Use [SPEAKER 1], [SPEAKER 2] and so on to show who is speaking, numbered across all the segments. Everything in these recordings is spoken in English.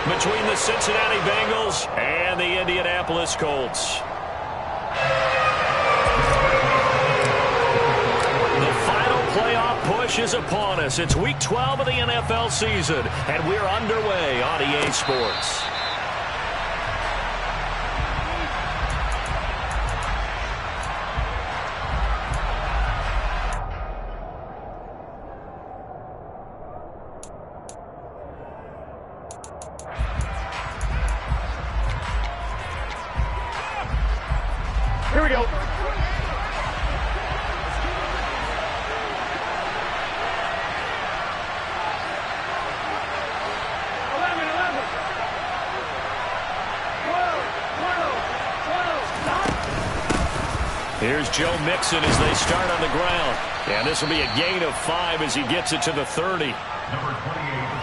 [SPEAKER 1] between the Cincinnati Bengals and the Indianapolis Colts. The final playoff push is upon us. It's Week 12 of the NFL season, and we're underway on EA Sports.
[SPEAKER 2] Here we go.
[SPEAKER 1] Here's Joe Mixon as they start on the ground. And this will be a gain of 5 as he gets it to the 30.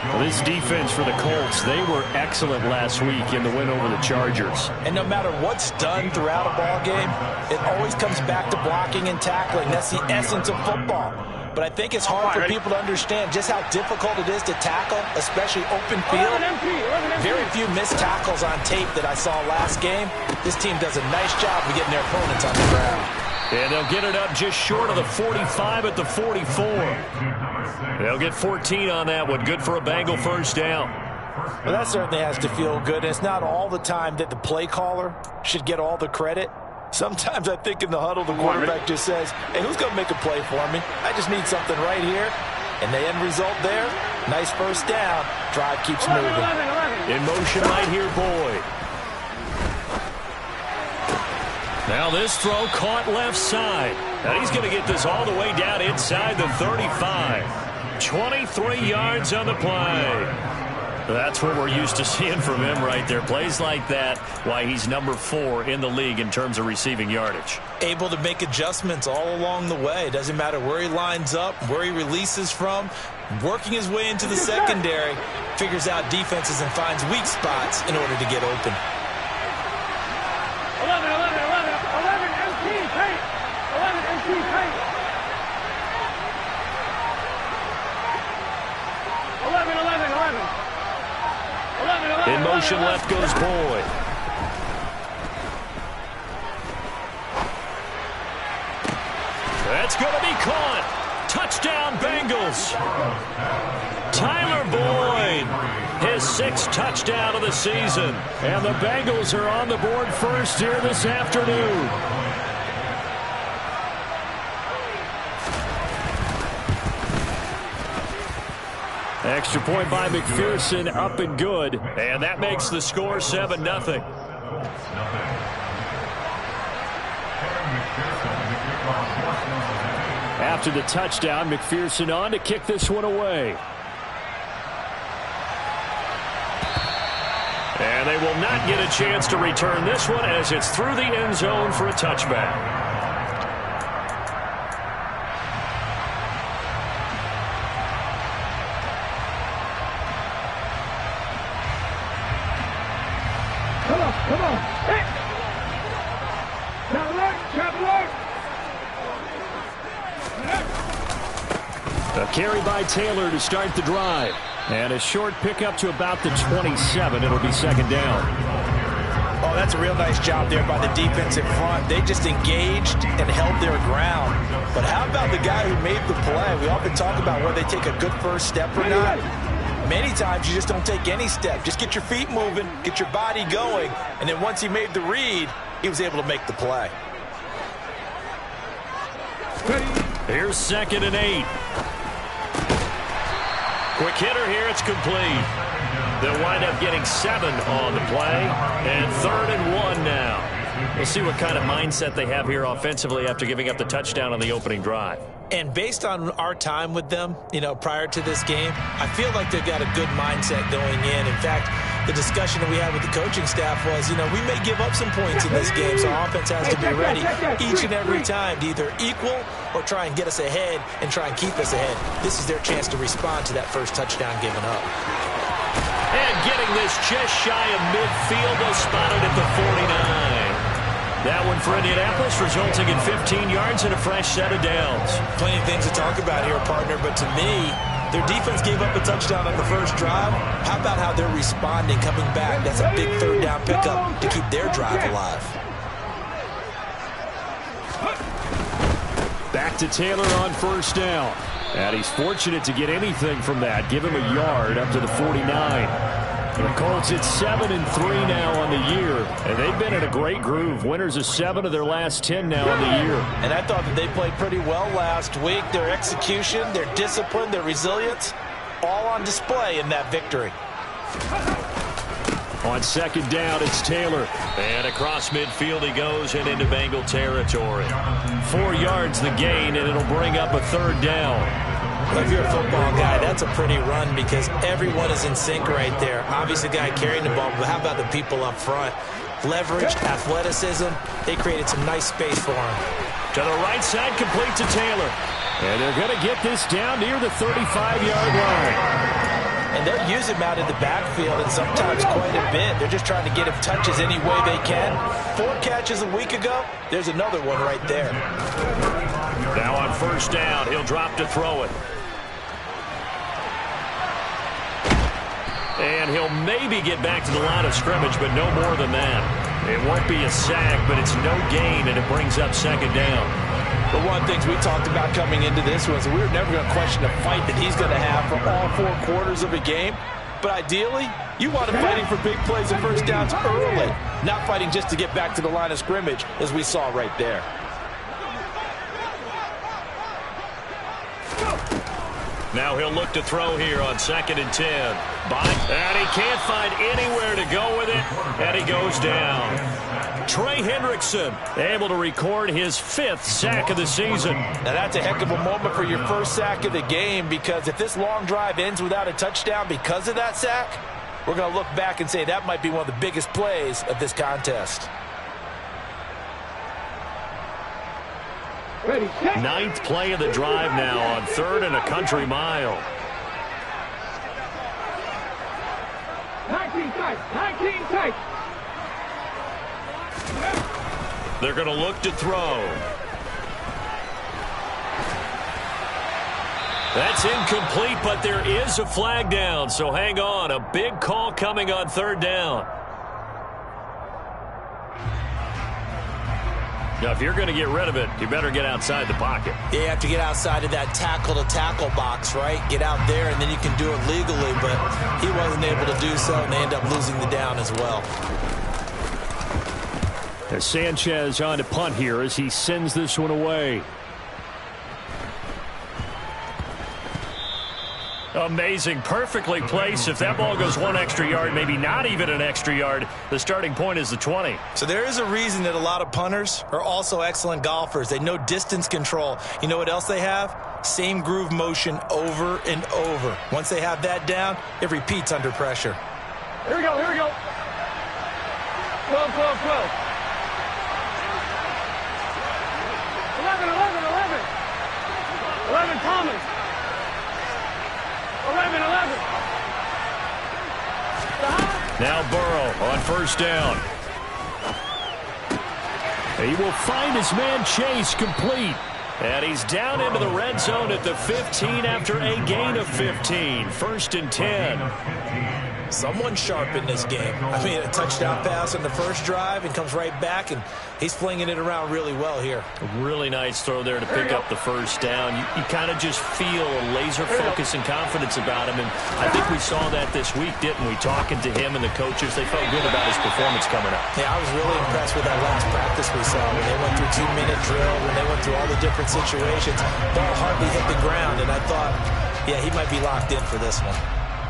[SPEAKER 1] Well, this defense for the Colts, they were excellent last week in the win over the Chargers.
[SPEAKER 3] And no matter what's done throughout a ball game, it always comes back to blocking and tackling. That's the essence of football. But I think it's hard for people to understand just how difficult it is to tackle, especially open field. Very few missed tackles on tape that I saw last game. This team does a nice job of getting their opponents on the ground.
[SPEAKER 1] And they'll get it up just short of the 45 at the 44. They'll get 14 on that one. Good for a Bengal first down.
[SPEAKER 3] Well, that certainly has to feel good. And it's not all the time that the play caller should get all the credit. Sometimes I think in the huddle, the quarterback just says, hey, who's going to make a play for me? I just need something right here. And the end result there, nice first down. Drive keeps moving.
[SPEAKER 1] In motion right here, Boyd. Now this throw caught left side. And he's going to get this all the way down inside the 35. 23 yards on the play. That's what we're used to seeing from him right there. Plays like that, why he's number 4 in the league in terms of receiving yardage.
[SPEAKER 3] Able to make adjustments all along the way. Doesn't matter where he lines up, where he releases from. Working his way into the secondary. Figures out defenses and finds weak spots in order to get open.
[SPEAKER 2] 11 MT tight. 11 MT tight. 11.
[SPEAKER 1] In motion left goes Boyd. That's going to be caught. Touchdown Bengals. Tyler Boyd, his 6th touchdown of the season. And the Bengals are on the board first here this afternoon. Extra point by McPherson, up and good. And that makes the score 7-0. After the touchdown, McPherson on to kick this one away. And they will not get a chance to return this one as it's through the end zone for a touchback.
[SPEAKER 2] Come on. Hey. Traveler.
[SPEAKER 1] A carry by Taylor to start the drive. And a short pickup to about the 27. It'll be 2nd down.
[SPEAKER 3] Oh, that's a real nice job there by the defense in front. They just engaged and held their ground. But how about the guy who made the play? We often talk about whether they take a good first step or not. Many times you just don't take any step. Just get your feet moving, get your body going, and then once he made the read, he was able to make the play.
[SPEAKER 1] Here's 2nd and 8. Quick hitter here, it's complete. They'll wind up getting 7 on the play, and 3rd and 1 now. We'll see what kind of mindset they have here offensively after giving up the touchdown on the opening drive.
[SPEAKER 3] And based on our time with them, prior to this game, I feel like they've got a good mindset going in. In fact, the discussion that we had with the coaching staff was, we may give up some points in this game, so our offense has to be ready each and every time to either equal or try and get us ahead and try and keep us ahead. This is their chance to respond to that first touchdown given up.
[SPEAKER 1] And getting this just shy of midfield, they'll spot it at the 49. That one for Indianapolis, resulting in 15 yards and a fresh set of downs.
[SPEAKER 3] Plenty of things to talk about here, partner, but to me, Their defense gave up a touchdown on the first drive. How about how they're responding, coming back? That's a big third down pickup to keep their drive alive.
[SPEAKER 1] Back to Taylor on first down. And he's fortunate to get anything from that. Give him a yard up to the 49. The Colts at 7-3 now on the year, and they've been in a great groove. Winners of 7 of their last 10 now on the year.
[SPEAKER 3] And I thought that they played pretty well last week. Their execution, their discipline, their resilience, all on display in that victory.
[SPEAKER 1] On second down, it's Taylor. And across midfield he goes and into Bengal territory. 4 yards the gain, and it'll bring up a third down.
[SPEAKER 3] If you're a football guy, that's a pretty run because everyone is in sync right there. Obviously, the guy carrying the ball, but how about the people up front? Leverage, athleticism, they created some nice space for him.
[SPEAKER 1] To the right side, complete to Taylor. And they're going to get this down near the 35-yard line.
[SPEAKER 3] And they'll use him out in the backfield and sometimes quite a bit. They're just trying to get him touches any way they can. 4 catches a week ago. There's another one right there.
[SPEAKER 1] Now on first down, he'll drop to throw it. And he'll maybe get back to the line of scrimmage, but no more than that. It won't be a sack, but it's no gain, and it brings up second down.
[SPEAKER 3] But one of the things we talked about coming into this was we were never going to question the fight that he's going to have for all 4 quarters of a game. But ideally, you want him fighting for big plays and first downs early, not fighting just to get back to the line of scrimmage, as we saw right there.
[SPEAKER 1] Now he'll look to throw here on 2nd and 10. And he can't find anywhere to go with it, and he goes down. Trey Hendrickson able to record his 5th sack of the season.
[SPEAKER 3] Now that's a heck of a moment for your first sack of the game, because if this long drive ends without a touchdown because of that sack, we're going to look back and say that might be one of the biggest plays of this contest.
[SPEAKER 2] Ready, set.
[SPEAKER 1] 9th play of the drive now on 3rd and a country mile.
[SPEAKER 2] 19 tight, 19 tight.
[SPEAKER 1] They're going to look to throw. That's incomplete, but there is a flag down, so hang on. A big call coming on 3rd down. Now, if you're going to get rid of it, you better get outside the pocket.
[SPEAKER 3] Yeah, you have to get outside of that tackle-to-tackle box, right? Get out there, and then you can do it legally, but he wasn't able to do so, and they end up losing the down as well.
[SPEAKER 1] As Sanchez on to punt here as he sends this one away. Amazing, perfectly placed. If that ball goes 1 extra yard, maybe not even an extra yard, the starting point is the 20.
[SPEAKER 3] So there is a reason that a lot of punters are also excellent golfers. They know distance control. You know what else they have? Same groove motion over and over. Once they have that down, it repeats under pressure.
[SPEAKER 2] Here we go, here we go. 12, 12, 12. 11, 11, 11. 11, Thomas. 11, 11.
[SPEAKER 1] Now Burrow on first down. He will find his man Chase complete. And he's down into the red zone at the 15 after a gain of 15. 1st and 10.
[SPEAKER 3] Someone sharp in this game. I mean, a touchdown pass on the first drive and comes right back, and he's flinging it around really well here.
[SPEAKER 1] A really nice throw there to pick up the first down. You kind of just feel a laser focus and confidence about him, and I think we saw that this week, didn't we? Talking to him and the coaches, they felt good about his performance coming up.
[SPEAKER 3] Yeah, I was really impressed with that last practice we saw when they went through 2-minute drill, when they went through all the different situations. Ball hardly hit the ground, and I thought, yeah, he might be locked in for this one.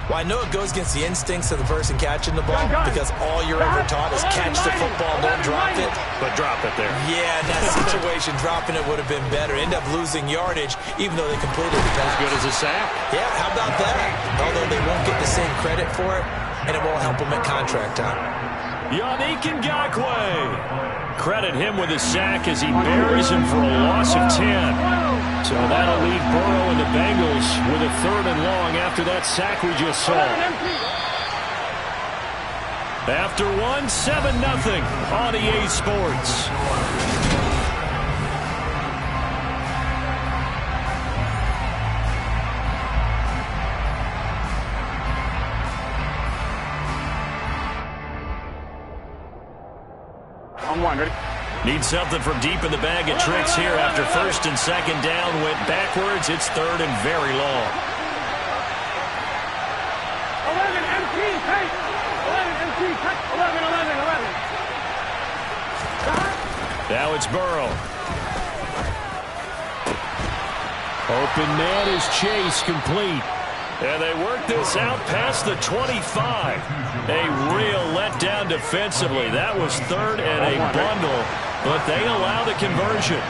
[SPEAKER 3] Well, I know it goes against the instincts of the person catching the ball because all you're ever taught is catch the football, don't drop it.
[SPEAKER 1] But drop it there.
[SPEAKER 3] Yeah, in that situation, dropping it would have been better. End up losing yardage, even though they completed the pass.
[SPEAKER 1] As good as a sack.
[SPEAKER 3] Yeah, how about that? Although they won't get the same credit for it, and it won't help them at contract time.
[SPEAKER 1] Yannick Ngakoue. Credit him with a sack as he buries him for a loss of 10. So that'll leave Burrow and the Bengals with a 3rd and long after that sack we just saw. After 7-0 on EA Sports.
[SPEAKER 2] On one, ready?
[SPEAKER 1] Need something from deep in the bag of tricks here after first and second down went backwards. It's third and very long.
[SPEAKER 2] 11 MT, take. 11 MT, take. 11, 11, 11.
[SPEAKER 1] Now it's Burrow. Open man is Chase, complete. And they work this out past the 25. A real letdown defensively. That was third and a bundle, but they allow the conversion.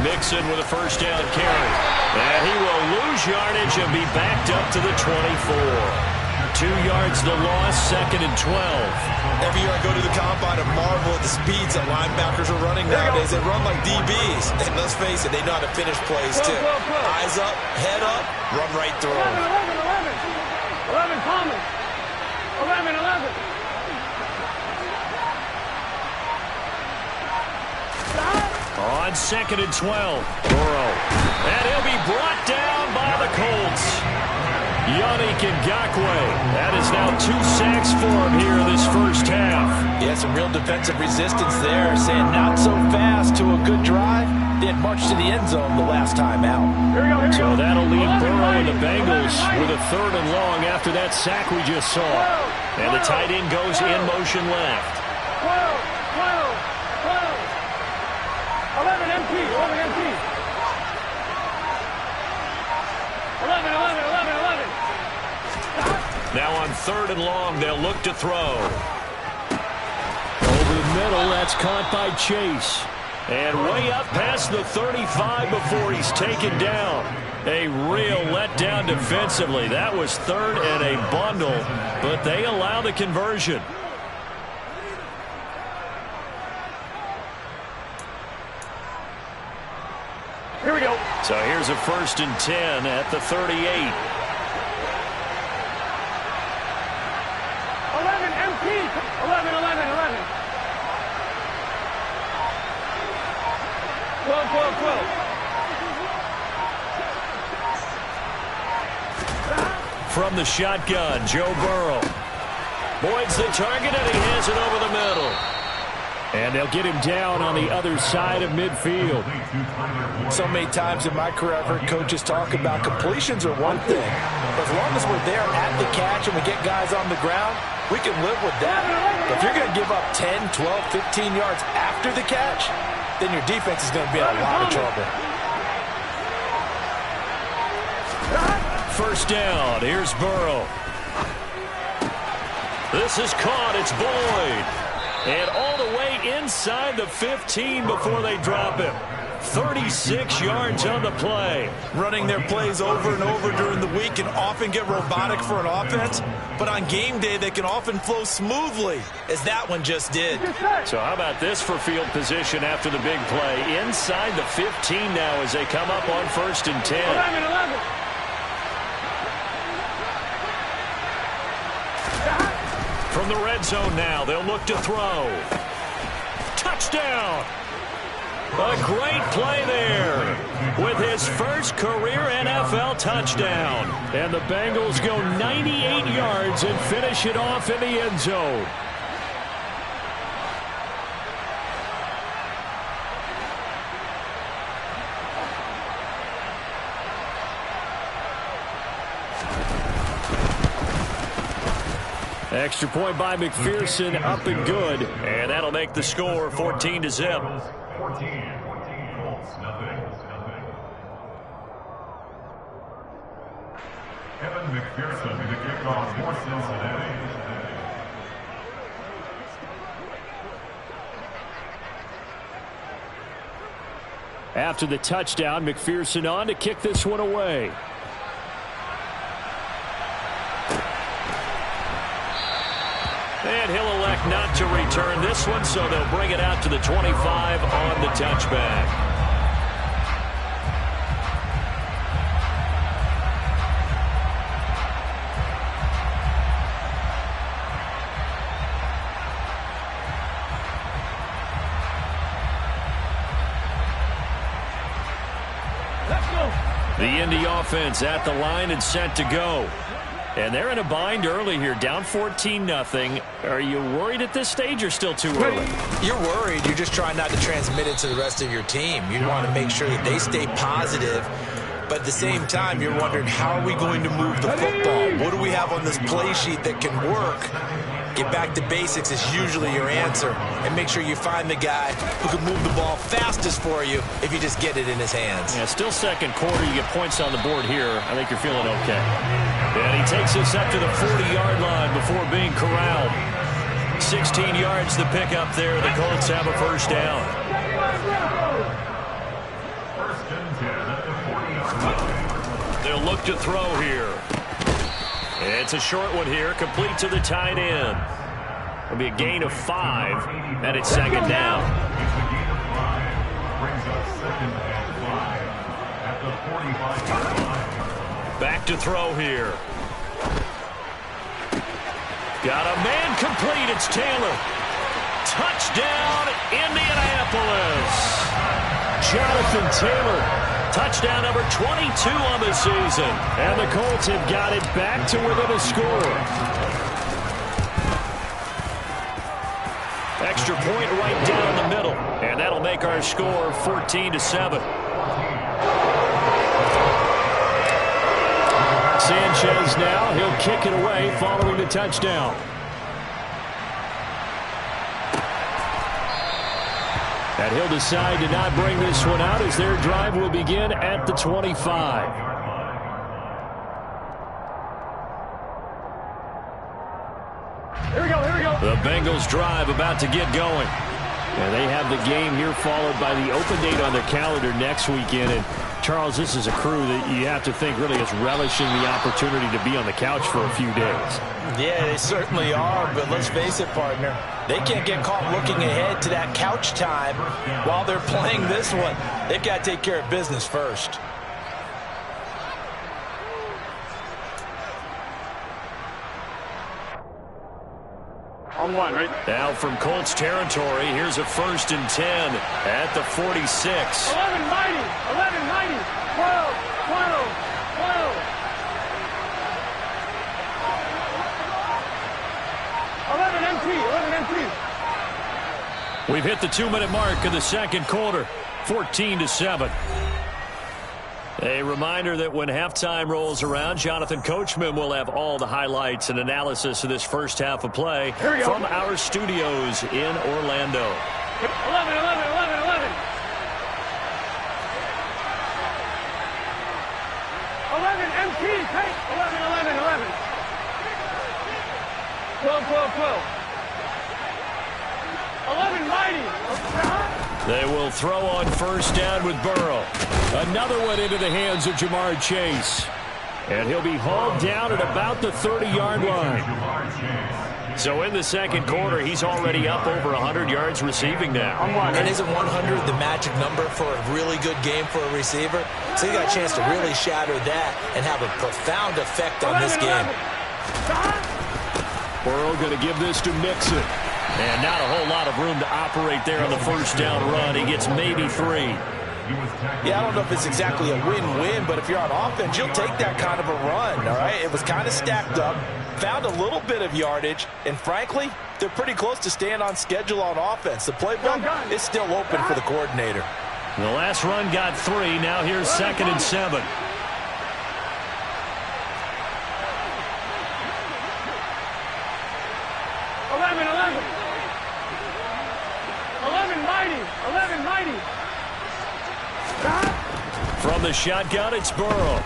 [SPEAKER 1] Mixon with a first down carry. And he will lose yardage and be backed up to the 24. 2 yards the loss, second and 12.
[SPEAKER 3] Every year I go to the combine and marvel at the speeds that linebackers are running nowadays. They run like DBs. And let's face it, they know how to finish plays too. Eyes up, head up, run right through
[SPEAKER 2] 11,
[SPEAKER 3] them.
[SPEAKER 2] 11, 11. 11 Thomas. 11, 11.
[SPEAKER 1] On second and 12, Burrow. And he'll be brought down by the Colts. Yannick Ngakoue. That is now 2 sacks for him here this first half.
[SPEAKER 3] Yeah, some real defensive resistance there, saying not so fast to a good drive. They had marched to the end zone the last time out.
[SPEAKER 1] So that'll leave Burrow and the Bengals with a third and long after that sack we just saw. And the tight end goes in motion left.
[SPEAKER 2] 12, 12, 12. 11 MT, 11 MT. 11, 11, 11, 11.
[SPEAKER 1] Now on third and long, they'll look to throw. Over the middle, that's caught by Chase. And way up past the 35 before he's taken down. A real letdown defensively. That was third and a bundle, but they allow the conversion.
[SPEAKER 2] Here we go.
[SPEAKER 1] So here's a first and 10 at the 38.
[SPEAKER 2] 11 MT. 11, 11, 11. 12, 12, 12.
[SPEAKER 1] From the shotgun, Joe Burrow. Boyd's the target, and he has it over the middle. And they'll get him down on the other side of midfield.
[SPEAKER 3] So many times in my career, I've heard coaches talk about completions are one thing. But as long as we're there at the catch and we get guys on the ground, we can live with that. But if you're going to give up 10, 12, 15 yards after the catch, then your defense is going to be in a lot of trouble.
[SPEAKER 1] First down, here's Burrow. This is caught, it's Boyd. And all the way inside the 15 before they drop him. 36 yards on the play.
[SPEAKER 3] Running their plays over and over during the week can often get robotic for an offense, but on game day they can often flow smoothly, as that one just did.
[SPEAKER 1] So how about this for field position after the big play? Inside the 15 now as they come up on first and 10.
[SPEAKER 2] 11, 11.
[SPEAKER 1] From the red zone now, they'll look to throw. Touchdown! A great play there with his first career NFL touchdown. And the Bengals go 98 yards and finish it off in the end zone. Extra point by McPherson, up and good. And that'll make the score 14-0.
[SPEAKER 4] 14, Colts, nothing. Kevin McPherson to kick off for Cincinnati.
[SPEAKER 1] After the touchdown, McPherson on to kick this one away. And he'll elect not to return this one, so they'll bring it out to the 25 on the touchback.
[SPEAKER 2] Let's go.
[SPEAKER 1] The Indy offense at the line and set to go. And they're in a bind early here, down 14-0. Are you worried at this stage or still too early?
[SPEAKER 3] You're worried. You're just trying not to transmit it to the rest of your team. You want to make sure that they stay positive. But at the same time, you're wondering, how are we going to move the football? What do we have on this play sheet that can work? Get back to basics is usually your answer. And make sure you find the guy who can move the ball fastest for you if you just get it in his hands.
[SPEAKER 1] Yeah, still second quarter. You get points on the board here. I think you're feeling okay. And he takes us up to the 40-yard line before being corralled. 16 yards to pick up there. The Colts have a first down. They'll look to throw here. It's a short one here, complete to the tight end. It'll be a gain of 5, and it's second down. Back to throw here. Got a man complete. It's Taylor. Touchdown, Indianapolis. Jonathan Taylor. Touchdown number 22 on the season. And the Colts have got it back to within a score. Extra point right down the middle. And that'll make our score 14-7. Sanchez now. He'll kick it away following the touchdown. And he'll decide to not bring this one out as their drive will begin at the 25.
[SPEAKER 2] Here we go, here we go.
[SPEAKER 1] The Bengals drive about to get going. And they have the game here followed by the open date on their calendar next weekend. And Charles, this is a crew that you have to think really is relishing the opportunity to be on the couch for a few days.
[SPEAKER 3] Yeah, they certainly are, but let's face it, partner. They can't get caught looking ahead to that couch time while they're playing this one. They've got to take care of business first.
[SPEAKER 2] On one, right?
[SPEAKER 1] Now from Colts territory, here's a 1st and 10 at the 46.
[SPEAKER 2] 11 mighty, 11 mighty, 12, 12, 12. 11 empty, 11 empty.
[SPEAKER 1] We've hit the 2-minute mark of the second quarter, 14-7. A reminder that when halftime rolls around, Jonathan Coachman will have all the highlights and analysis of this first half of play from our studios in Orlando.
[SPEAKER 2] 11, 11, 11, 11. 11 MT, take 11, 11, 11. 12, 12, 12. 11 mighty.
[SPEAKER 1] They will throw on first down with Burrow. Another one into the hands of Jamar Chase. And he'll be hauled down at about the 30-yard line. So in the second quarter, he's already up over 100 yards receiving now.
[SPEAKER 3] And isn't 100 the magic number for a really good game for a receiver? So he got a chance to really shatter that and have a profound effect on this game.
[SPEAKER 1] Burrow going to give this to Mixon. And not a whole lot of room to operate there on the first down run. He gets maybe 3.
[SPEAKER 3] Yeah, I don't know if it's exactly a win-win, but if you're on offense, you'll take that kind of a run, all right? It was kind of stacked up, found a little bit of yardage, and frankly, they're pretty close to staying on schedule on offense. The playbook is still open for the coordinator.
[SPEAKER 1] The last run got 3. Now here's 2nd and 7. From the shotgun, it's Burrow.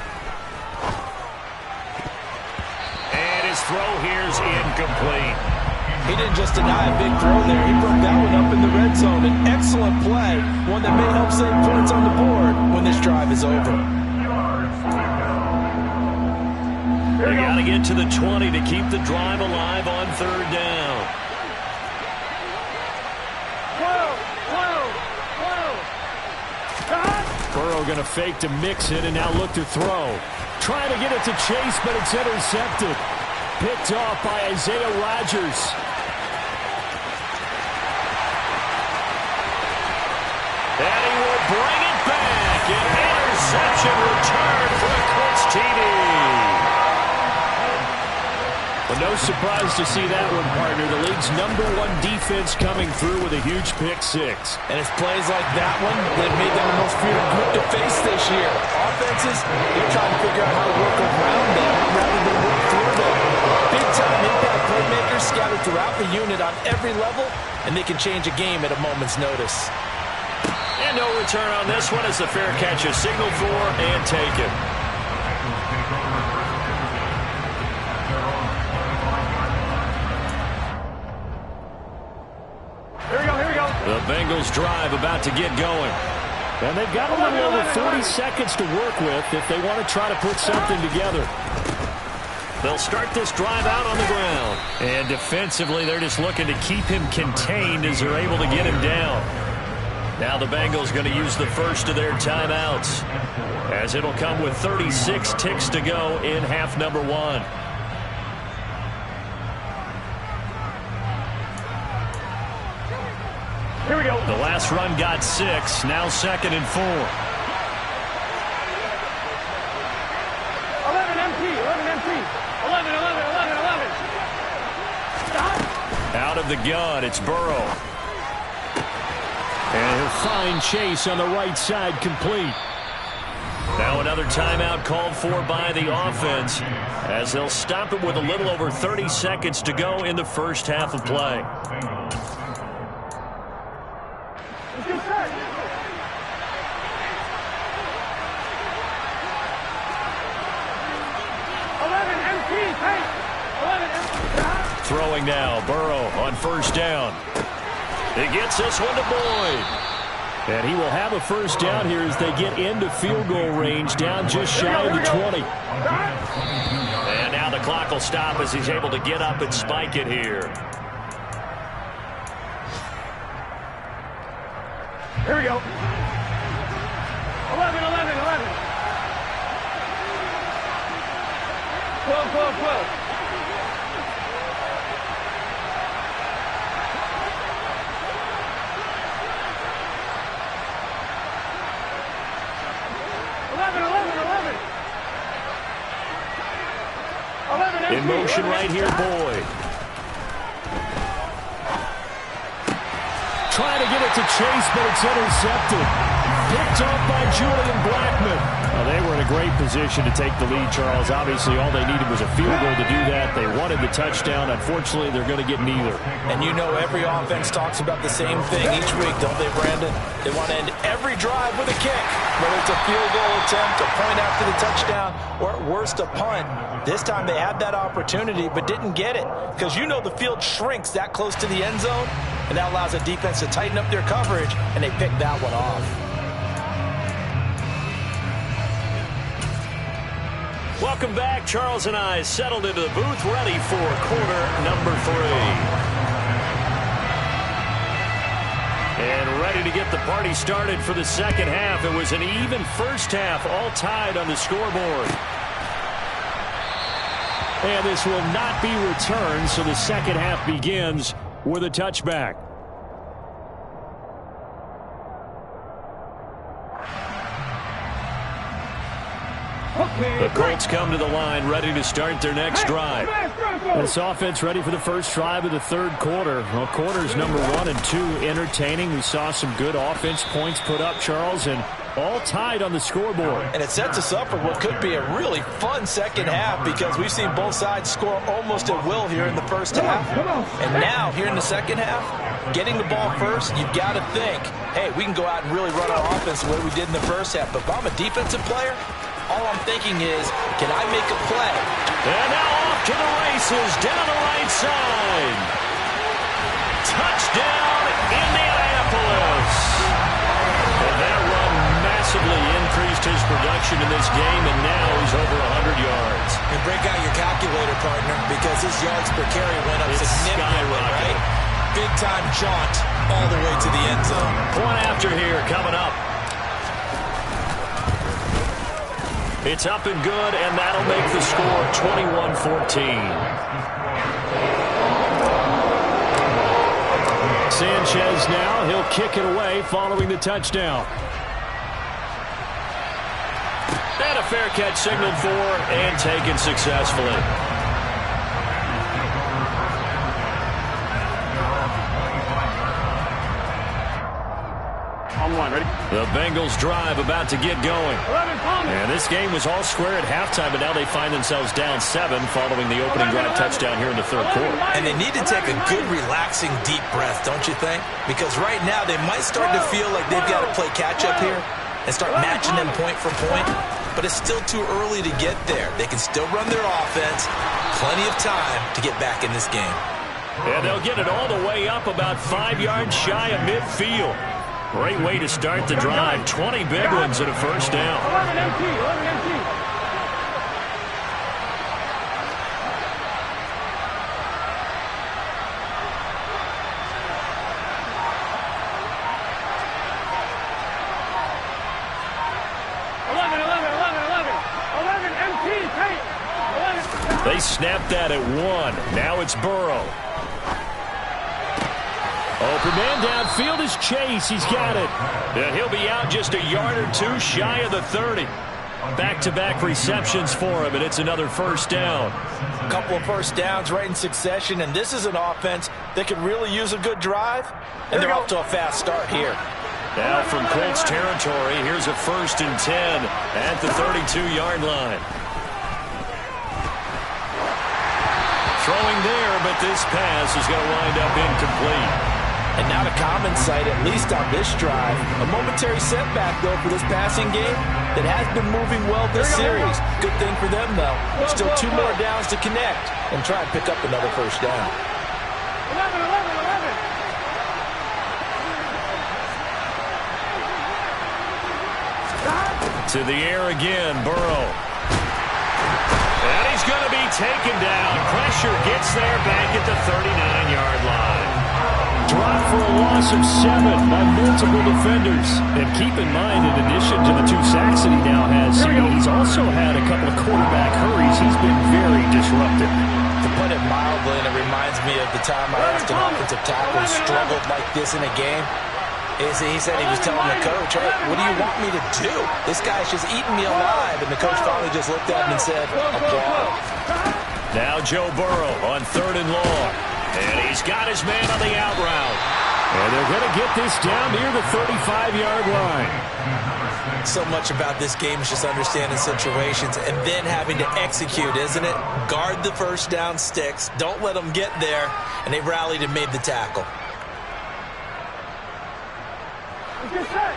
[SPEAKER 1] And his throw here's incomplete.
[SPEAKER 3] He didn't just deny a big throw there. He broke that one up in the red zone. An excellent play, one that may help save points on the board when this drive is over.
[SPEAKER 1] They got to get to the 20 to keep the drive alive on 3rd down.
[SPEAKER 2] 12.
[SPEAKER 1] Burrow going to fake to Mixon and now look to throw. Trying to get it to Chase, but it's intercepted. Picked off by Isaiah Rodgers. And he will bring it back. An interception return for a Colts TD. No surprise to see that one, partner. The league's #1 defense coming through with a huge pick six.
[SPEAKER 3] And it's plays like that one that made them the most feared group to face this year. Offenses, they're trying to figure out how to work around them rather than work through them. Big-time impact playmakers scattered throughout the unit on every level, and they can change a game at a moment's notice.
[SPEAKER 1] And no return on this one as the fair catch is signaled for and taken.
[SPEAKER 2] Here we go.
[SPEAKER 1] The Bengals drive about to get going. And they've got a little over 40 seconds to work with if they want to try to put something together. They'll start this drive out on the ground. And defensively, they're just looking to keep him contained as they're able to get him down. Now the Bengals going to use the first of their timeouts, as it'll come with 36 ticks to go in half number 1.
[SPEAKER 2] Here we go.
[SPEAKER 1] The last run got 6, now 2nd and 4.
[SPEAKER 2] 11 empty. 11. Stop.
[SPEAKER 1] Out of the gun, it's Burrow. And he'll find Chase on the right side, complete. Now another timeout called for by the offense, as they'll stop it with a little over 30 seconds to go in the first half of play.
[SPEAKER 2] Let's get set. 11 empty. Hey. 11 empty.
[SPEAKER 1] Throwing now, Burrow on first down. He gets this one to Boyd. And he will have a first down here as they get into field goal range, down just shy of the 20. And now the clock will stop as he's able to get up and spike it here.
[SPEAKER 2] Here we go. 11. 12. 11.
[SPEAKER 1] In motion right here, Boyd. Trying to get it to Chase, but it's intercepted. Picked off by Julian Blackmon. They were in a great position to take the lead, Charles. Obviously, all they needed was a field goal to do that. They wanted the touchdown. Unfortunately, they're going to get neither.
[SPEAKER 3] And you know every offense talks about the same thing each week, don't they, Brandon? They want to end every drive with a kick, whether it's a field goal attempt, a point after the touchdown, or at worst, a punt. This time they had that opportunity but didn't get it, because you know the field shrinks that close to the end zone, and that allows the defense to tighten up their coverage, and they picked that one off.
[SPEAKER 1] Welcome back. Charles and I settled into the booth, ready for quarter number 3. And ready to get the party started for the second half. It was an even first half, all tied on the scoreboard. And this will not be returned, so the second half begins with a touchback. The Colts come to the line, ready to start their next drive. This offense ready for the first drive of the third quarter. Well, quarters number 1 and 2 entertaining. We saw some good offense points put up, Charles, and all tied on the scoreboard.
[SPEAKER 3] And it sets us up for what could be a really fun second half, because we've seen both sides score almost at will here in the first half. And now, here in the second half, getting the ball first, you've got to think, hey, we can go out and really run our offense the way we did in the first half. But if I'm a defensive player, all I'm thinking is, can I make a play?
[SPEAKER 1] And now off to the races, down the right side. Touchdown, Indianapolis. And that run massively increased his production in this game, and now he's over 100 yards.
[SPEAKER 3] And break out your calculator, partner, because his yards per carry went up significantly, right? Big-time jaunt all the way to the end zone.
[SPEAKER 1] Point after here coming up. It's up and good, and that'll make the score 21-14. Sanchez now, he'll kick it away following the touchdown. And a fair catch signaled for and taken successfully. The Bengals drive about to get going. And this game was all square at halftime, but now they find themselves down 7 following the opening drive touchdown here in the third quarter.
[SPEAKER 3] And they need to take a good, relaxing, deep breath, don't you think? Because right now they might start to feel like they've got to play catch-up here and start matching them point for point. But it's still too early to get there. They can still run their offense. Plenty of time to get back in this game.
[SPEAKER 1] And they'll get it all the way up about 5 yards shy of midfield. Great way to start the drive. 20 big ones and a first down.
[SPEAKER 2] 11 empty, 11 empty.
[SPEAKER 1] They snapped that at 1. Now it's Burrow. Open man downfield is Chase. He's got it. And he'll be out just a yard or 2 shy of the 30. Back-to-back receptions for him, and it's another first down.
[SPEAKER 3] A couple of first downs right in succession, and this is an offense that could really use a good drive. And they're off to a fast start here.
[SPEAKER 1] Now from Colts territory, here's a 1st and 10 at the 32-yard line. Throwing there, but this pass is going to wind up incomplete.
[SPEAKER 3] And not a common sight, at least on this drive. A momentary setback, though, for this passing game that has been moving well this series. Good thing for them, though. Still 2 more downs to connect and try and pick up another first down.
[SPEAKER 2] 11, 11, 11.
[SPEAKER 1] To the air again, Burrow. And he's going to be taken down. Pressure gets there back at the 39-yard line. Drop for a loss of 7 by multiple defenders. And keep in mind, in addition to the 2 sacks that he now has, he's also had a couple of quarterback hurries. He's been very disruptive.
[SPEAKER 3] To put it mildly, and it reminds me of the time I asked an offensive tackle who struggled like this in a game. He said he was telling the coach, hey, what do you want me to do? This guy's just eating me alive. And the coach finally just looked at him and said, applaud.
[SPEAKER 1] Now Joe Burrow on 3rd and long. And he's got his man on the out route. And they're going to get this down near the 35-yard line.
[SPEAKER 3] So much about this game is just understanding situations and then having to execute, isn't it? Guard the first down sticks. Don't let them get there. And they rallied and made the tackle.
[SPEAKER 2] Get set.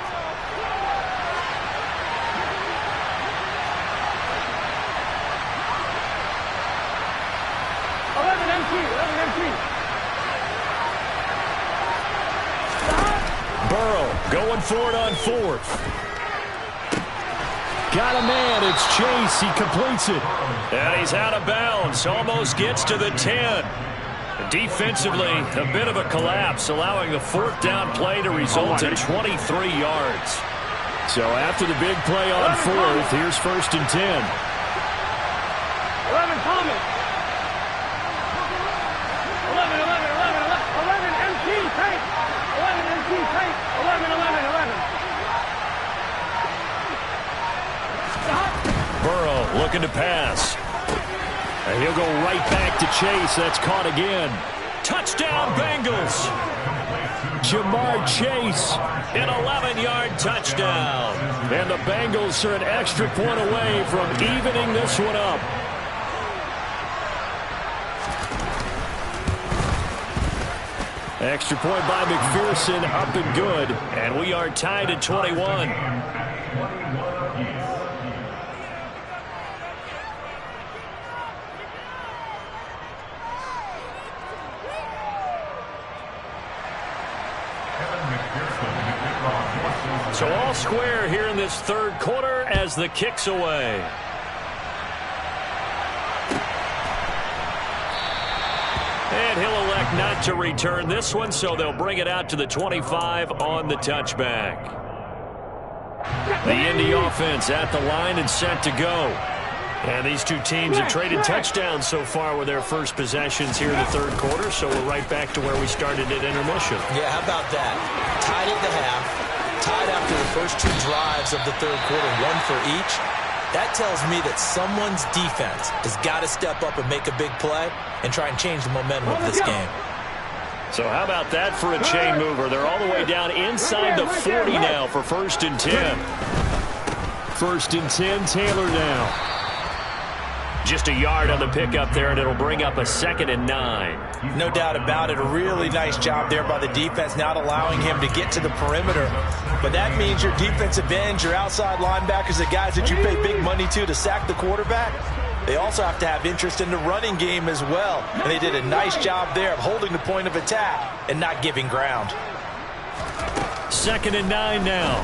[SPEAKER 1] Burrow going for it on 4th. Got a man. It's Chase. He completes it. And he's out of bounds. Almost gets to the 10. Defensively, a bit of a collapse, allowing the 4th down play to result in 23 yards. So after the big play on 4th, here's 1st and 10.
[SPEAKER 2] 11 Thomas. 11 empty tank. 11 empty tank. 11.
[SPEAKER 1] Burrow looking to pass. And he'll go right back to Chase. That's caught again. Touchdown, Bengals. Jamar Chase, an 11-yard touchdown. And the Bengals are an extra point away from evening this one up. Extra point by McPherson, up and good. And we are tied at 21. So all square here in this 3rd quarter as the kick's away. And he'll elect not to return this one, so they'll bring it out to the 25 on the touchback. The Indy offense at the line and set to go. And these 2 teams have traded touchdowns so far with their first possessions here in the 3rd quarter, so we're right back to where we started at intermission.
[SPEAKER 3] Yeah, how about that? Tied at the half. Tied after the first 2 drives of the 3rd quarter, 1 for each. That tells me that someone's defense has got to step up and make a big play and try and change the momentum of this game.
[SPEAKER 1] So how about that for a chain mover? They're all the way down inside the 40 now for 1st and 10. 1st and 10, Taylor now. Just a yard on the pickup there, and it'll bring up a 2nd and 9.
[SPEAKER 3] No doubt about it. A really nice job there by the defense, not allowing him to get to the perimeter. But that means your defensive ends, your outside linebackers, the guys that you pay big money to sack the quarterback, they also have to have interest in the running game as well. And they did a nice job there of holding the point of attack and not giving ground.
[SPEAKER 1] 2nd and 9 now.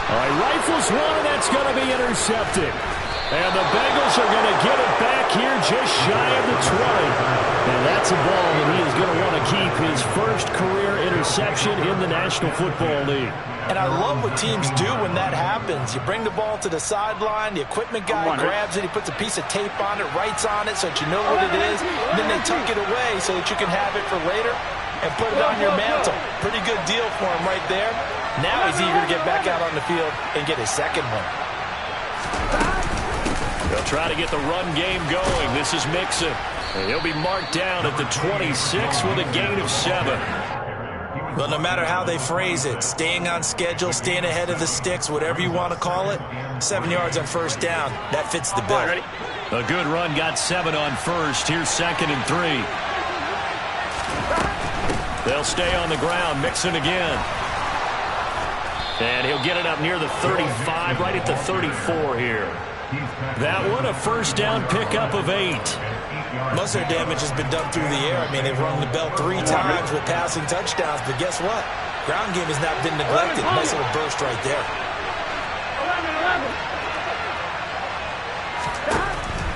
[SPEAKER 1] All right, rifles one, and that's going to be intercepted. And the Bengals are going to get it back here just shy of the 20. And that's a ball that he is going to want to keep, his first career interception in the National Football League.
[SPEAKER 3] And I love what teams do when that happens. You bring the ball to the sideline, the equipment guy grabs it, he puts a piece of tape on it, writes on it so that you know what it is, and then they tuck it away so that you can have it for later and put it on your mantle. Pretty good deal for him right there. Now he's eager to get back out on the field and get his second one.
[SPEAKER 1] They'll try to get the run game going. This is Mixon. And he'll be marked down at the 26 with a gain of 7.
[SPEAKER 3] Well, no matter how they phrase it, staying on schedule, staying ahead of the sticks, whatever you want to call it, 7 yards on 1st down, that fits the bill.
[SPEAKER 1] A good run got 7 on 1st. Here's 2nd and 3. They'll stay on the ground. Mixon again. And he'll get it up near the 35, right at the 34 here. That one, a 1st down pickup of 8.
[SPEAKER 3] Most of their damage has been done through the air. I mean, they've rung the bell 3 times with passing touchdowns, but guess what? Ground game has not been neglected. Nice little burst right there.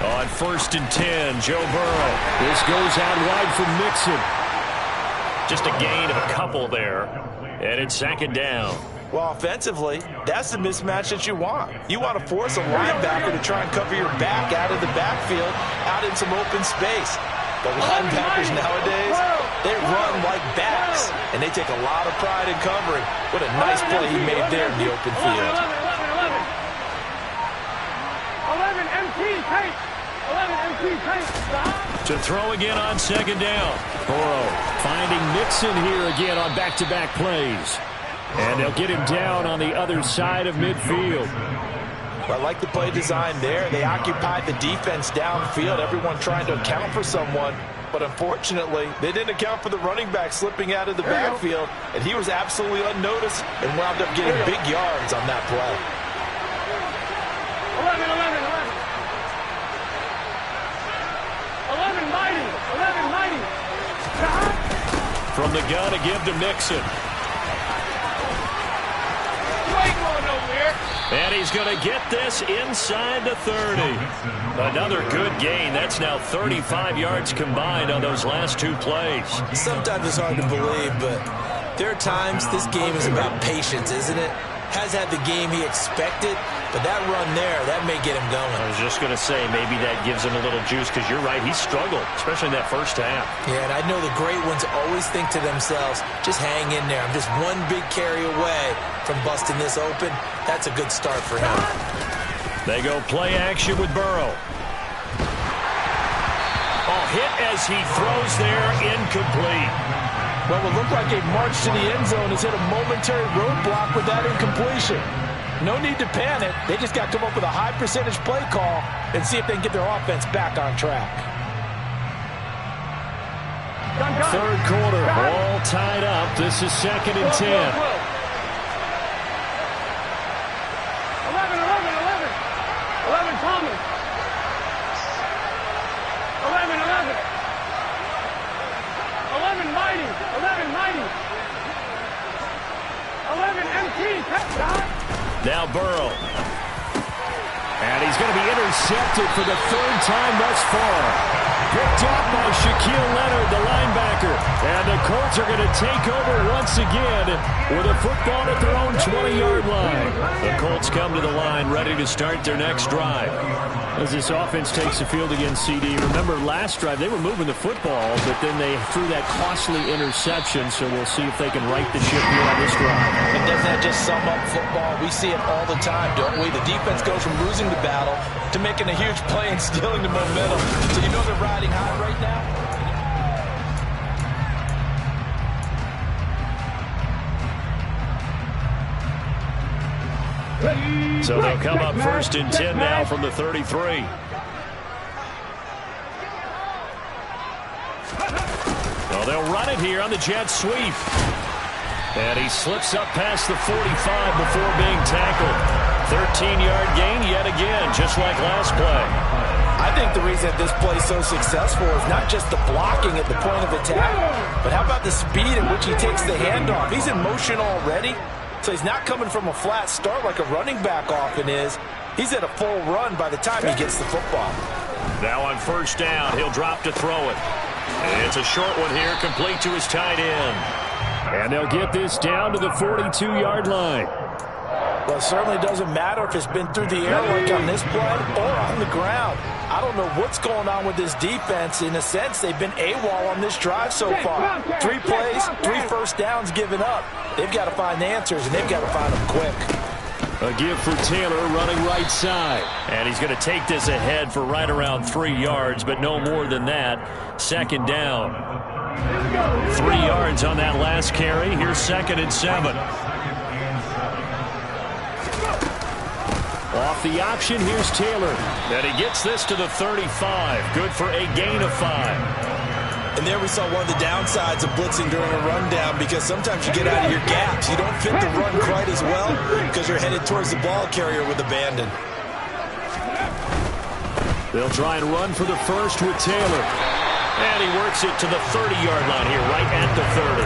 [SPEAKER 1] 11. On 1st and 10, Joe Burrow. This goes out wide for Mixon. Just a gain of a couple there, and it's 2nd down.
[SPEAKER 3] Well, offensively, that's the mismatch that you want. You want to force a linebacker to try and cover your back out of the backfield, out in some open space. But linebackers nowadays, they run like backs, and they take a lot of pride in covering. What a nice play he made there in the open field.
[SPEAKER 2] 11 MT tight. 11 MT tight.
[SPEAKER 1] To throw again on 2nd down. Burrow finding Mixon here again on back-to-back plays. And they'll get him down on the other side of midfield.
[SPEAKER 3] I like the play design there. They occupied the defense downfield, everyone trying to account for someone. But unfortunately, they didn't account for the running back slipping out of the backfield, and he was absolutely unnoticed and wound up getting big yards on that play.
[SPEAKER 2] 11, 11, 11. 11 mighty. 11 mighty.
[SPEAKER 1] From the gun to give to Mixon. And he's going to get this inside the 30. Another good gain. That's now 35 yards combined on those last 2 plays.
[SPEAKER 3] Sometimes it's hard to believe, but there are times this game is about patience, isn't it? Has had the game he expected, but that run there, that may get him going.
[SPEAKER 1] I was just going to say, maybe that gives him a little juice, because you're right, he struggled, especially in that first half.
[SPEAKER 3] Yeah, and I know the great ones always think to themselves, just hang in there. I'm just one big carry away from busting this open. That's a good start for him.
[SPEAKER 1] They go play action with Burrow. Oh, hit as he throws there, incomplete.
[SPEAKER 3] Well, what looked like a march to the end zone has hit a momentary roadblock with that incompletion. No need to panic. They just got to come up with a high percentage play call and see if they can get their offense back on track.
[SPEAKER 1] Third quarter, all tied up. This is 2nd and 10.
[SPEAKER 2] 11, 11, 11. 11 Thomas. 11, 11. 11 mighty. 11 mighty. 11 MT.
[SPEAKER 1] Now Burrow. And he's going to be intercepted for the 3rd time thus far. Picked up by Shaquille Leonard, the linebacker. And the Colts are going to take over once again with a football at their own 20-yard line. The Colts come to the line ready to start their next drive. As this offense takes the field against CD, remember last drive they were moving the football, but then they threw that costly interception, so we'll see if they can right the ship here on this drive.
[SPEAKER 3] And doesn't that just sum up football? We see it all the time, don't we? The defense goes from losing the battle to making a huge play and stealing the momentum. So you know they're riding high right now?
[SPEAKER 1] So they'll come up 1st and 10 now from the 33. Well, they'll run it here on the jet sweep. And he slips up past the 45 before being tackled. 13-yard gain yet again, just like last play.
[SPEAKER 3] I think the reason that this play is so successful is not just the blocking at the point of attack, but how about the speed at which he takes the handoff? He's in motion already, so he's not coming from a flat start like a running back often is. He's at a full run by the time he gets the football.
[SPEAKER 1] Now on 1st down, he'll drop to throw it. And it's a short one here, complete to his tight end. And they'll get this down to the 42-yard line.
[SPEAKER 3] Well, it certainly doesn't matter if it's been through the air like on this play or on the ground. I don't know what's going on with this defense. In a sense, they've been AWOL on this drive so far. 3 plays, 3 first downs given up. They've got to find the answers, and they've got to find them quick.
[SPEAKER 1] A give for Taylor running right side. And he's going to take this ahead for right around 3 yards, but no more than that. 2nd down. 3 yards on that last carry. Here's 2nd and 7. Off the option, here's Taylor. And he gets this to the 35. Good for a gain of 5.
[SPEAKER 3] And there we saw one of the downsides of blitzing during a rundown, because sometimes you get out of your gaps. You don't fit the run quite as well because you're headed towards the ball carrier with abandon.
[SPEAKER 1] They'll try and run for the first with Taylor. And he works it to the 30-yard line here, right at the 30.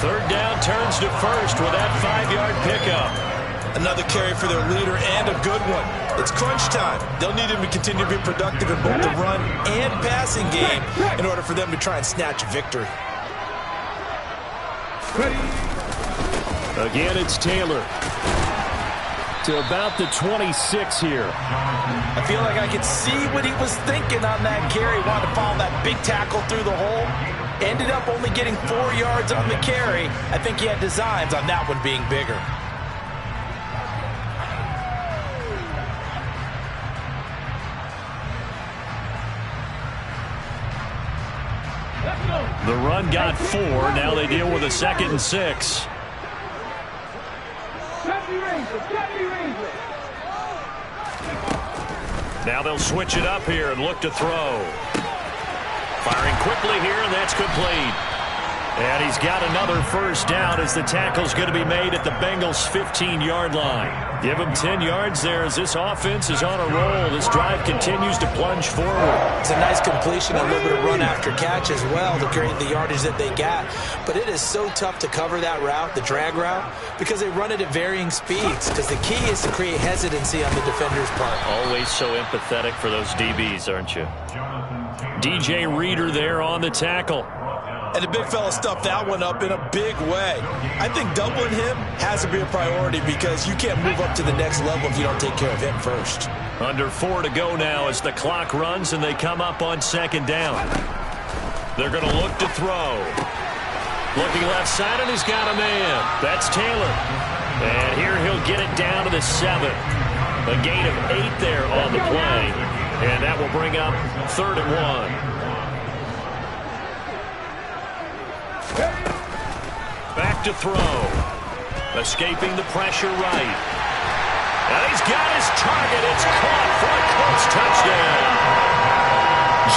[SPEAKER 1] 3rd down, turns to first with that 5-yard pickup.
[SPEAKER 3] Another carry for their leader, and a good one. It's crunch time. They'll need him to continue to be productive in both the run and passing game in order for them to try and snatch a victory.
[SPEAKER 1] Again, it's Taylor. To about the 26 here.
[SPEAKER 3] I feel like I could see what he was thinking on that carry. Wanted to follow that big tackle through the hole. Ended up only getting 4 yards on the carry. I think he had designs on that one being bigger.
[SPEAKER 1] The run got 4. Now they deal with a 2nd and 6. Now they'll switch it up here and look to throw. Firing quickly here, and that's complete. And he's got another first down as the tackle's going to be made at the Bengals' 15-yard line. Give him 10 yards there as this offense is on a roll. This drive continues to plunge forward.
[SPEAKER 3] It's a nice completion, a little bit of run after catch as well to create the yardage that they got. But it is so tough to cover that route, the drag route, because they run it at varying speeds. Because the key is to create hesitancy on the defender's part.
[SPEAKER 1] Always so empathetic for those DBs, aren't you? DJ Reader there on the tackle.
[SPEAKER 3] And the big fella stuffed that one up in a big way. I think doubling him has to be a priority because you can't move up to the next level if you don't take care of him first.
[SPEAKER 1] Under 4 to go now as the clock runs and they come up on 2nd down. They're going to look to throw. Looking left side, and he's got a man. That's Taylor. And here he'll get it down to the 7. A gain of 8 there on the play. And that will bring up 3rd and 1. Back to throw. Escaping the pressure right. And he's got his target. It's caught for a Colts touchdown.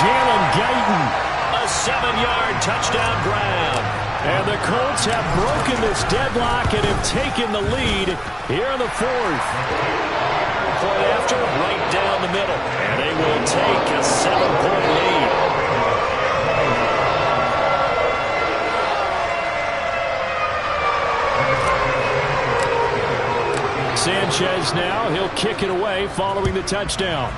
[SPEAKER 1] Jalen Guyton, a 7-yard touchdown grab. And the Colts have broken this deadlock and have taken the lead here in the 4th. Point after, right down the middle. And they will take a 7-point lead. Sanchez now, he'll kick it away following the touchdown.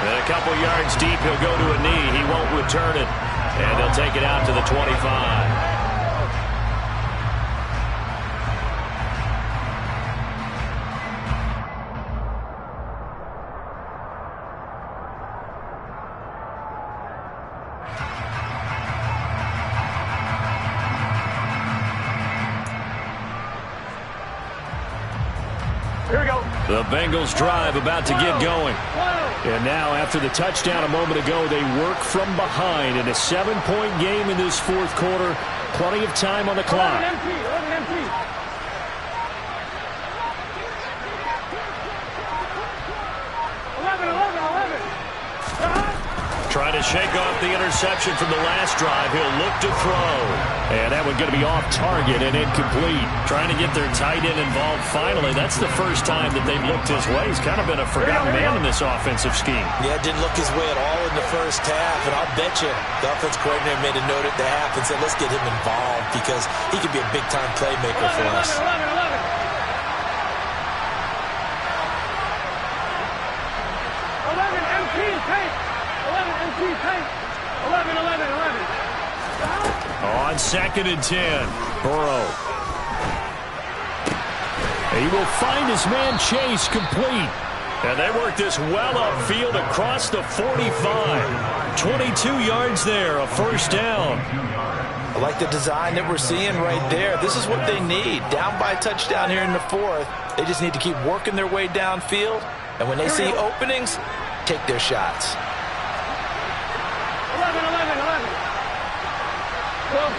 [SPEAKER 1] And a couple yards deep, he'll go to a knee. He won't return it. And they'll take it out to the 25. The Bengals drive about to get going. And now after the touchdown a moment ago, they work from behind in a 7-point game in this fourth quarter. Plenty of time on the clock. Trying to shake off the interception from the last drive. He'll look to throw. And that one's going to be off target and incomplete. Trying to get their tight end involved finally. That's the first time that they've looked his way. He's kind of been a forgotten man in this offensive scheme.
[SPEAKER 3] Yeah, didn't look his way at all in the first half. And I'll bet you the offense coordinator made a note at the half and said, let's get him involved because he could be a big-time playmaker for us.
[SPEAKER 2] 11.
[SPEAKER 1] On 2nd and 10, Burrow. He will find his man Chase complete. And they work this well upfield across the 45. 22 yards there, a first down.
[SPEAKER 3] I like the design that we're seeing right there. This is what they need. Down by a touchdown here in the fourth. They just need to keep working their way downfield. And when they see openings, take their shots.
[SPEAKER 2] 12.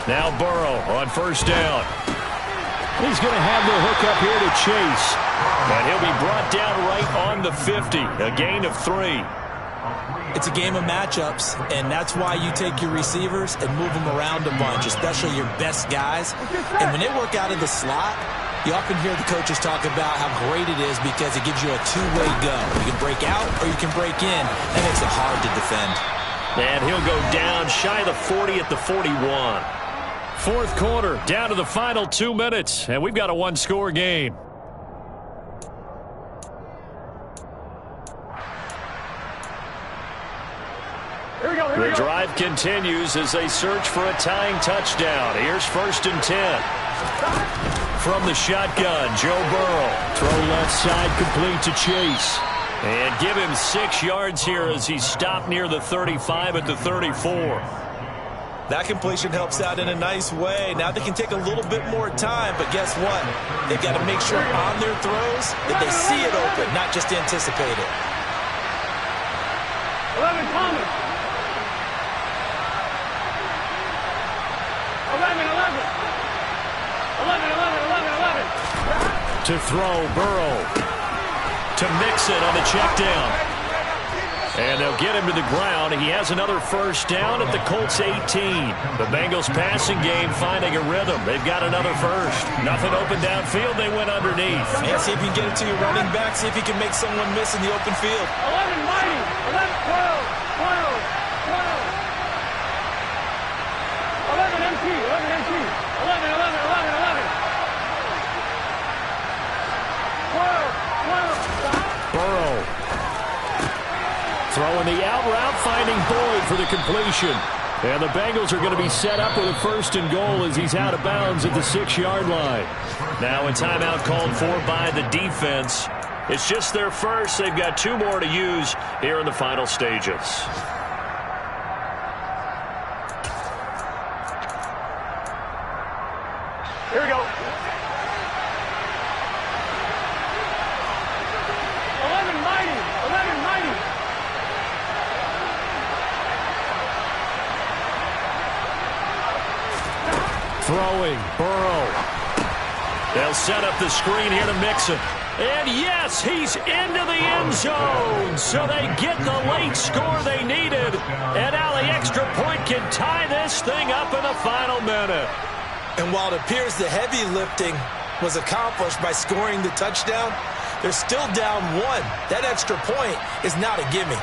[SPEAKER 1] Now Burrow on first down. He's going to have the hook up here to Chase. And he'll be brought down right on the 50. A gain of 3.
[SPEAKER 3] It's a game of matchups, and that's why you take your receivers and move them around a bunch, especially your best guys. And when they work out of the slot, you often hear the coaches talk about how great it is because it gives you a two-way go. You can break out or you can break in. That makes it hard to defend.
[SPEAKER 1] And he'll go down shy of the 40 at the 41. Fourth quarter, down to the final 2 minutes, and we've got a one-score game. The drive continues as they search for a tying touchdown. Here's 1st and 10. From the shotgun, Joe Burrow. Throw left side complete to Chase. And give him 6 yards here as he's stopped near the 35 at the 34.
[SPEAKER 3] That completion helps out in a nice way. Now they can take a little bit more time, but guess what? They've got to make sure on their throws that they see it open, not just anticipate it.
[SPEAKER 2] 11 Thomas. 11.
[SPEAKER 1] To throw, Burrow. To Mixon on the check down. And they'll get him to the ground. He has another first down at the Colts 18. The Bengals passing game finding a rhythm. They've got another first. Nothing open downfield. They went underneath.
[SPEAKER 3] Yeah, see if you can get it to your running back. See if you can make someone miss in the open field.
[SPEAKER 2] 11 Mighty. 11, 12. 11 MT. 11. 12.
[SPEAKER 1] Burrow. Throwing the out route, finding Boyd for the completion. And the Bengals are going to be set up with a 1st and goal as he's out of bounds at the 6-yard line. Now a timeout called for by the defense. It's just their first. They've got 2 more to use here in the final stages.
[SPEAKER 2] Here we go. 11 Mighty.
[SPEAKER 1] Throwing, Burrow. They'll set up the screen here to Mixon. And yes, he's into the end zone. So they get the late score they needed. And now the extra point can tie this thing up in the final minute.
[SPEAKER 3] And while it appears the heavy lifting was accomplished by scoring the touchdown, they're still down 1. That extra point is not a gimme.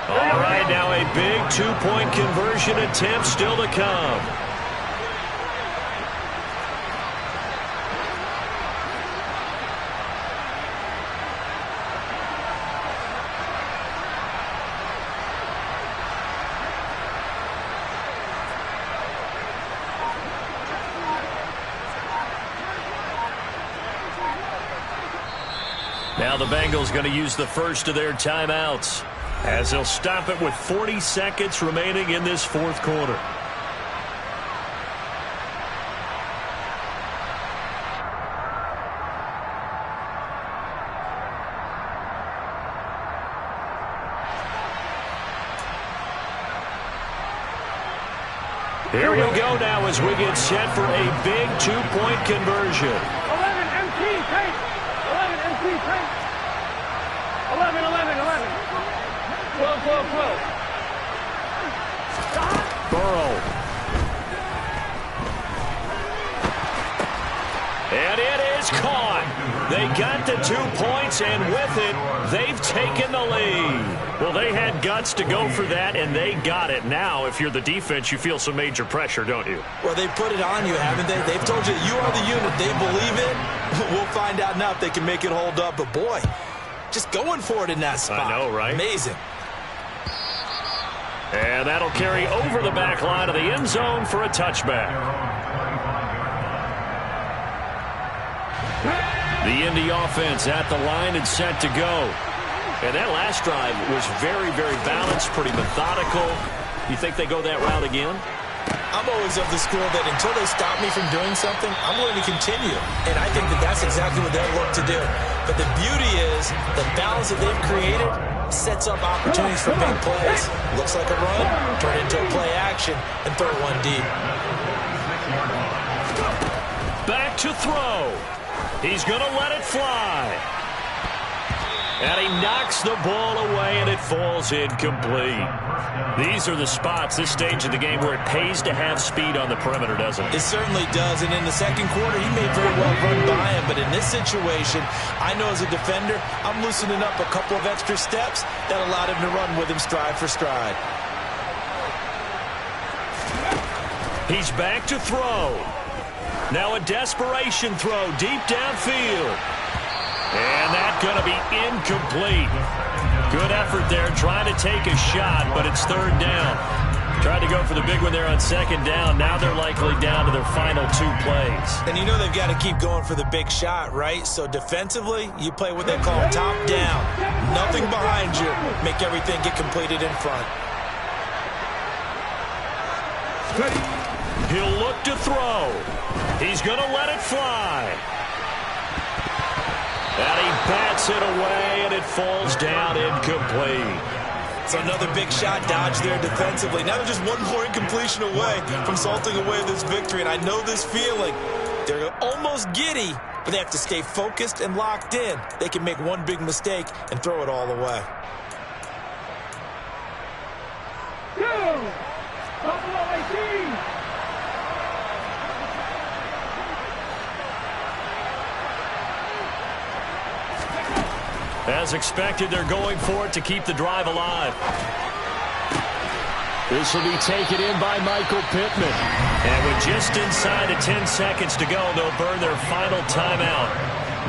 [SPEAKER 1] All right, now a big 2-point conversion attempt still to come. Now the Bengals going to use the first of their timeouts, as they'll stop it with 40 seconds remaining in this fourth quarter. Here we go now as we get set for a big two-point conversion.
[SPEAKER 2] 11 MT take. 11 MT take. 11, 11, 11. 12, 12, 12.
[SPEAKER 1] Burrow. And it is caught. They got the 2 points, and with it, they've taken the lead. Well, they had guts to go for that, and they got it. Now, if you're the defense, you feel some major pressure, don't you?
[SPEAKER 3] Well, they put it on you, haven't they? They've told you are the unit they believe in. We'll find out now if they can make it hold up. But, boy, just going for it in that spot.
[SPEAKER 1] I know, right?
[SPEAKER 3] Amazing.
[SPEAKER 1] And that'll carry over the back line of the end zone for a touchback. The Indy offense at the line and set to go. And that last drive was very, very balanced, pretty methodical. You think they go that route again?
[SPEAKER 3] I'm always of the school that until they stop me from doing something, I'm going to continue. And I think that that's exactly what they'll look to do. But the beauty is the balance that they've created sets up opportunities for big plays. Looks like a run, turn into a play action, and throw one deep.
[SPEAKER 1] Back to throw. He's going to let it fly. And he knocks the ball away, and it falls incomplete. These are the spots, this stage of the game, where it pays to have speed on the perimeter, doesn't it?
[SPEAKER 3] It certainly does, and in the second quarter, he may very well run by him, but in this situation, I know as a defender, I'm loosening up a couple of extra steps that allowed him to run with him stride for stride.
[SPEAKER 1] He's back to throw. Now a desperation throw deep downfield. And that's going to be incomplete. Good effort there trying to take a shot, but it's third down. Tried to go for the big one there on second down. Now they're likely down to their final 2 plays.
[SPEAKER 3] And you know they've got to keep going for the big shot, right? So defensively, you play what they call top down. Nothing behind you. Make everything get completed in front.
[SPEAKER 1] He'll look to throw. He's going to let it fly. And he bats it away, and it falls down incomplete.
[SPEAKER 3] So another big shot dodge there defensively. Now they're just one more incompletion away from salting away this victory. And I know this feeling. They're almost giddy, but they have to stay focused and locked in. They can make one big mistake and throw it all away.
[SPEAKER 2] Buffalo 18.
[SPEAKER 1] As expected, they're going for it to keep the drive alive. This will be taken in by Michael Pittman. And with just inside of 10 seconds to go, they'll burn their final timeout.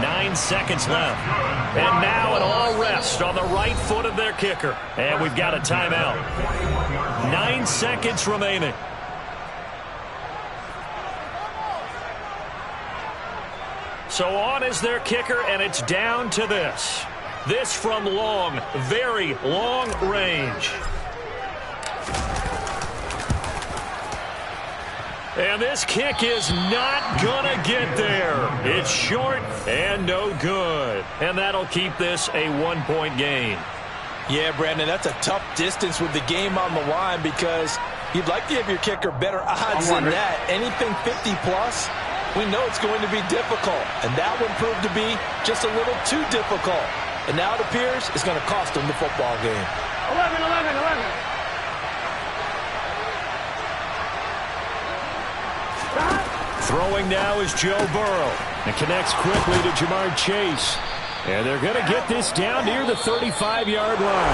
[SPEAKER 1] 9 seconds left. And now an all rest on the right foot of their kicker. And we've got a timeout. 9 seconds remaining. So on is their kicker, and it's down to this. This from long, very long range. And this kick is not gonna get there. It's short and no good. And that'll keep this a 1-point game.
[SPEAKER 3] Yeah, Brandon, that's a tough distance with the game on the line because you'd like to give your kicker better odds than that. Anything 50-plus, we know it's going to be difficult. And that one proved to be just a little too difficult. And now it appears it's going to cost them the football game.
[SPEAKER 2] 11, 11, 11.
[SPEAKER 1] Throwing now is Joe Burrow. And connects quickly to Jamar Chase. And they're going to get this down near the 35-yard line.